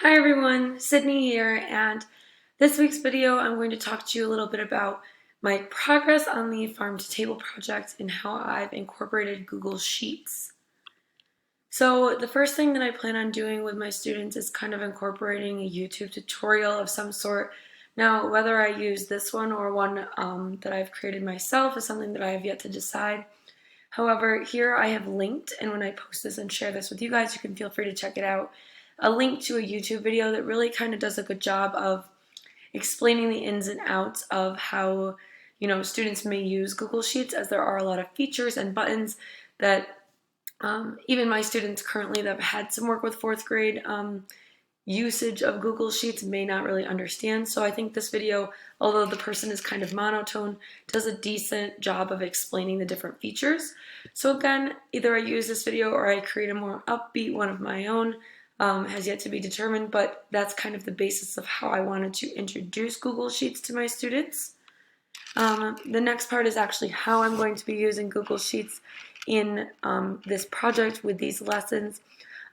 Hi everyone, Sydney here, and this week's video I'm going to talk to you a little bit about my progress on the Farm to Table project and how I've incorporated Google Sheets. So the first thing that I plan on doing with my students is kind of incorporating a YouTube tutorial of some sort. Now, whether I use this one or one that I've created myself is something that I have yet to decide. However, here I have linked, and when I post this and share this with you guys, you can feel free to check it out, a link to a YouTube video that really kind of does a good job of explaining the ins and outs of how, students may use Google Sheets, as there are a lot of features and buttons that even my students currently that have had some work with fourth grade usage of Google Sheets may not really understand. So I think this video, although the person is kind of monotone, does a decent job of explaining the different features. So again, either I use this video or I create a more upbeat one of my own, has yet to be determined, but that's kind of the basis of how I wanted to introduce Google Sheets to my students. The next part is actually how I'm going to be using Google Sheets in this project with these lessons.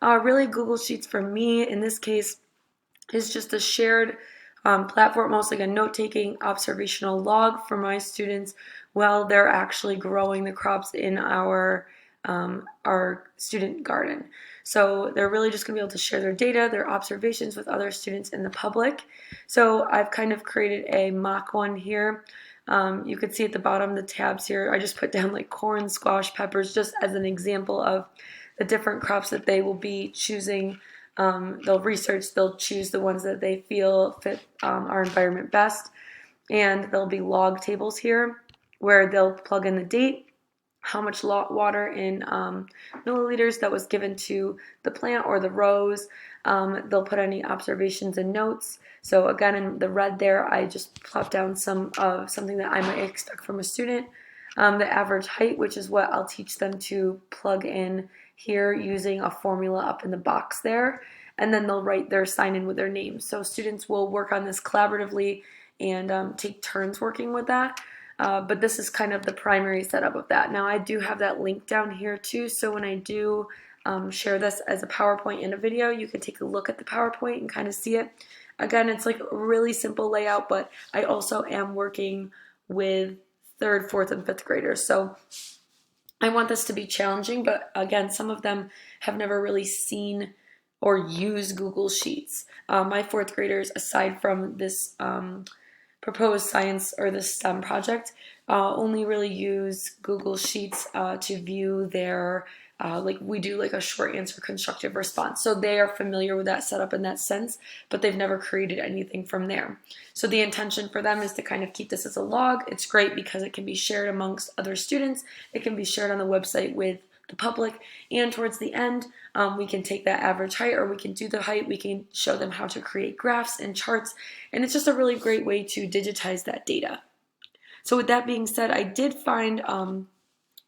Really, Google Sheets for me in this case is just a shared platform, almost like a note-taking observational log for my students while they're actually growing the crops in our student garden. So they're really just going to be able to share their data, their observations with other students in the public. So I've kind of created a mock one here. You could see at the bottom the tabs here, I just put down like corn, squash, peppers, just as an example of the different crops that they will be choosing. They'll research, they'll choose the ones that they feel fit our environment best, and there'll be log tables here where they'll plug in the date, how much water in milliliters that was given to the plant or the rows. They'll put any observations and notes. So again, in the red there, I just plop down some of something that I might expect from a student. The average height, which is what I'll teach them to plug in here using a formula up in the box there. And then they'll write their sign in with their name. So students will work on this collaboratively and take turns working with that. But this is kind of the primary setup of that. Now I do have that link down here too, so when I do share this as a PowerPoint in a video, you can take a look at the PowerPoint and kind of see it. Again, it's like a really simple layout, but I also am working with 3rd, 4th, and 5th graders. So I want this to be challenging, but again, some of them have never really seen or used Google Sheets. My 4th graders, aside from this proposed science or the STEM project, only really use Google Sheets to view their like we do like a short answer constructive response. So they are familiar with that setup in that sense, but they've never created anything from there. So the intention for them is to kind of keep this as a log. It's great because it can be shared amongst other students. It can be shared on the website with the public, and towards the end we can take that average height, or we can do the height, we can show them how to create graphs and charts, and it's just a really great way to digitize that data. So with that being said, I did find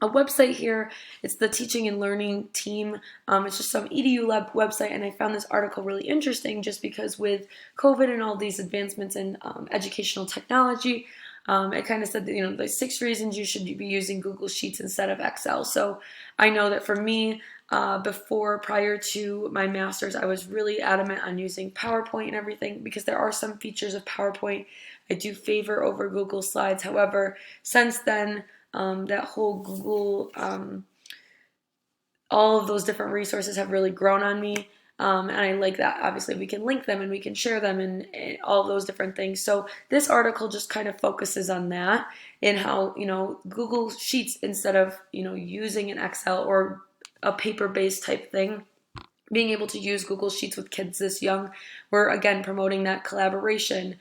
a website here. It's the Teaching and Learning Team. It's just some EDU Lab website, and I found this article really interesting just because with COVID and all these advancements in educational technology, it kind of said that, the 6 reasons you should be using Google Sheets instead of Excel. So I know that for me, prior to my master's, I was really adamant on using PowerPoint and everything because there are some features of PowerPoint I do favor over Google Slides. However, since then, that whole Google, all of those different resources have really grown on me. And I like that. Obviously, we can link them and we can share them and all those different things. So this article just kind of focuses on that and how, Google Sheets, instead of, using an Excel or a paper-based type thing, being able to use Google Sheets with kids this young, we're again promoting that collaboration.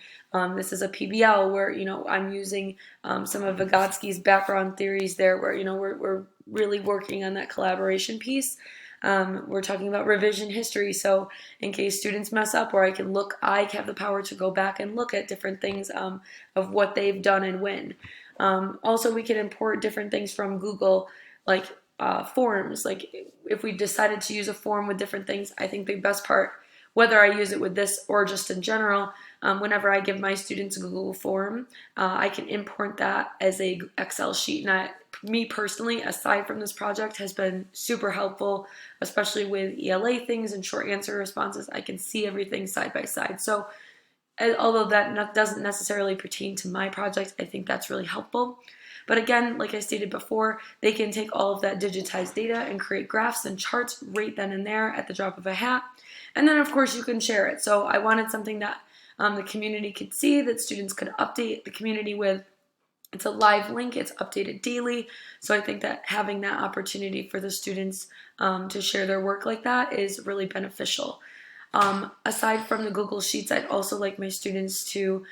This is a PBL where, I'm using some of Vygotsky's background theories there where, we're really working on that collaboration piece. We're talking about revision history, so in case students mess up, or I have the power to go back and look at different things of what they've done and when. Also, we can import different things from Google, like forms. Like if we decided to use a form with different things, I think the best part, whether I use it with this or just in general, whenever I give my students a Google form, I can import that as a Excel sheet, and me personally, aside from this project, has been super helpful, especially with ELA things and short answer responses. I can see everything side by side. So although that doesn't necessarily pertain to my project, I think that's really helpful. But again, like I stated before, they can take all of that digitized data and create graphs and charts right then and there at the drop of a hat. And then of course you can share it. So I wanted something that the community could see, that students could update the community with. It's a live link, it's updated daily. So I think that having that opportunity for the students to share their work like that is really beneficial. Aside from the Google Sheets, I'd also like my students to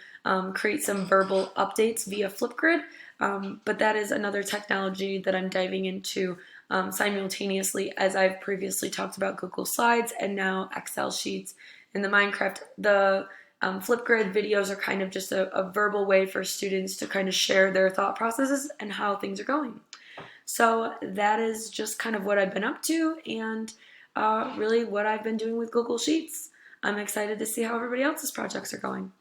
create some verbal updates via Flipgrid, but that is another technology that I'm diving into simultaneously, as I've previously talked about Google Slides and now Excel Sheets. In the Minecraft, the Flipgrid videos are kind of just a verbal way for students to kind of share their thought processes and how things are going. So that is just kind of what I've been up to, and really what I've been doing with Google Sheets. I'm excited to see how everybody else's projects are going.